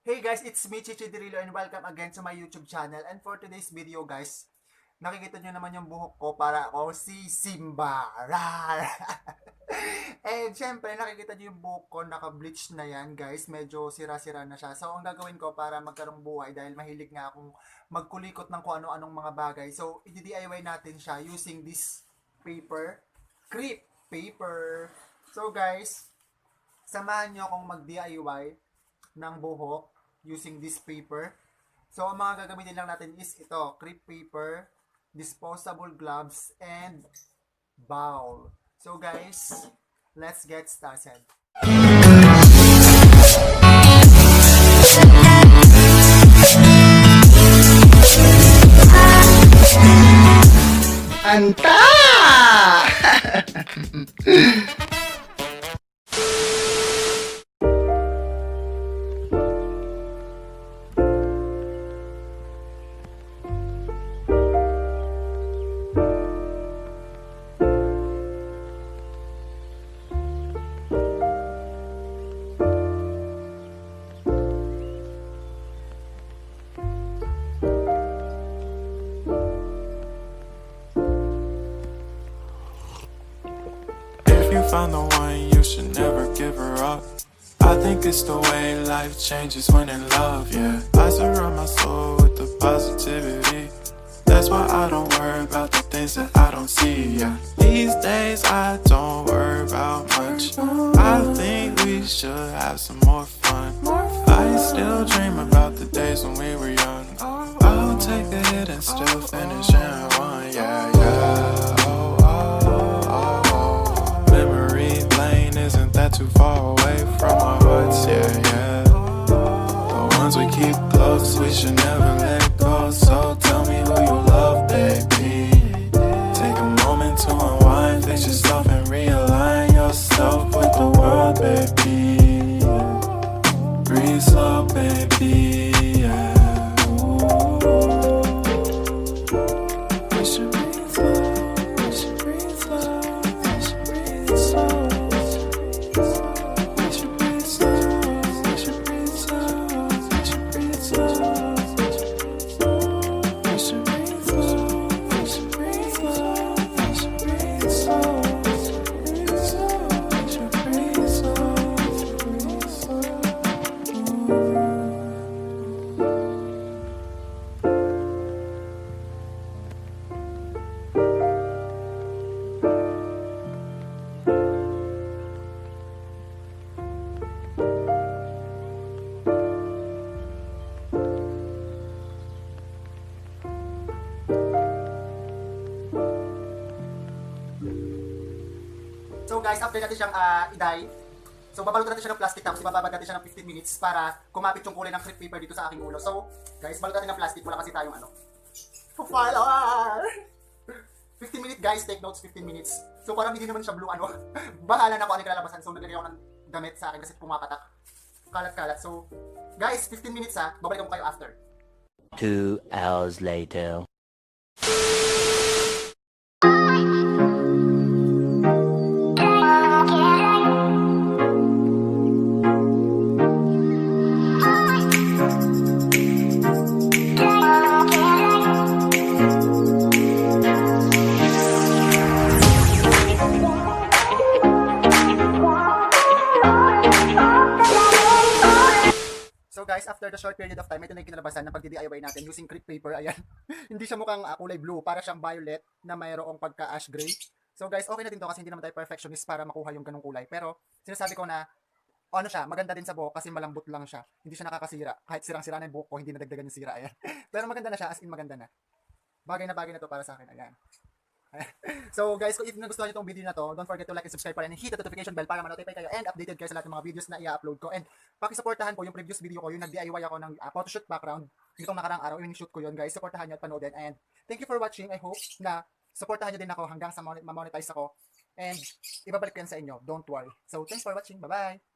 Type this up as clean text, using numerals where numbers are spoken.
Hey guys, it's me, CHEECHEE DERILO, and welcome again to my YouTube channel. And for today's video guys, nakikita nyo naman yung buhok ko para ako si Simba. Rar! And syempre, nakikita nyo yung buhok ko, naka-bleach na yan guys. Medyo sira-sira na siya. So, ang gagawin ko para magkaroong buhay, dahil mahilig nga akong magkulikot ng kung ano-anong mga bagay. So, i-DIY natin siya using this paper, CREPE paper. So guys, samahan nyo akong mag-DIY ng buhok using this paper. So, ang mga gagamitin lang natin is ito, crepe paper, disposable gloves, and bowl. So, guys, let's get started. Anta! Found the one, you should never give her up. I think it's the way life changes when in love, yeah. I surround my soul with the positivity. That's why I don't worry about the things that I don't see, yeah. These days I don't worry about much. I think we should have some more fun. I still dream about the days when we were young. I'll take a hit and still finish in one, yeah, yeah. Isn't that too far away from our hearts? Yeah, yeah. The ones we keep close, we should never let go. So tell me who you love, baby. Take a moment to unwind, fix yourself and realign yourself with the world, baby. Breathe slow, baby. Yeah. We should breathe slow. We should breathe slow. We should breathe slow. So guys, after natin siyang i-dye, so babalutan natin siya ng plastic tapos ibababad natin siya ng 15 minutes para kumapit yung kulay ng crepe paper dito sa aking ulo. So guys, balutan natin ng plastic, wala kasi tayong ano. Follower! 15 minutes guys, take notes, 15 minutes. So parang hindi naman siya blue ano. Bahala na ako ano yung kalalabasan. So naglagay ako ng damit sa akin kasi pumapatak. Kalat-kalat. So guys, 15 minutes babalikan ko kayo after. 2 hours later. So guys, after the short period of time, ito na yung kinalabasan ng pag-DIY natin using crepe paper. Ayan. Hindi siya mukhang kulay blue, para siyang violet na mayroong pagka-ash gray. So guys, okay na din to kasi hindi naman tayo perfectionist para makuha yung ganung kulay. Pero sinasabi ko na ano siya, maganda din sa buhok kasi malambot lang siya. Hindi siya nakakasira. Kahit sirang-sira na yung buhok ko, hindi nadagdagan yung sira. Ayan. Pero maganda na siya, as in maganda na. Bagay na to para sa akin. Ayan. So guys, kung if nagustuhan niyo itong video na to, don't forget to like and subscribe and hit the notification bell para ma-notify kayo and updated kayo sa lahat ng mga videos na i-upload ko. And pakisuportahan po yung previous video ko, yung nag-DIY ako ng photoshoot background nitong nakarang araw, yung shoot ko yun guys. Supportahan niyo at panoodin. And thank you for watching. I hope na supportahan niyo din ako hanggang sa ma-monetize ako. And ibabalik ko yan sa inyo. Don't worry. So thanks for watching. Bye-bye!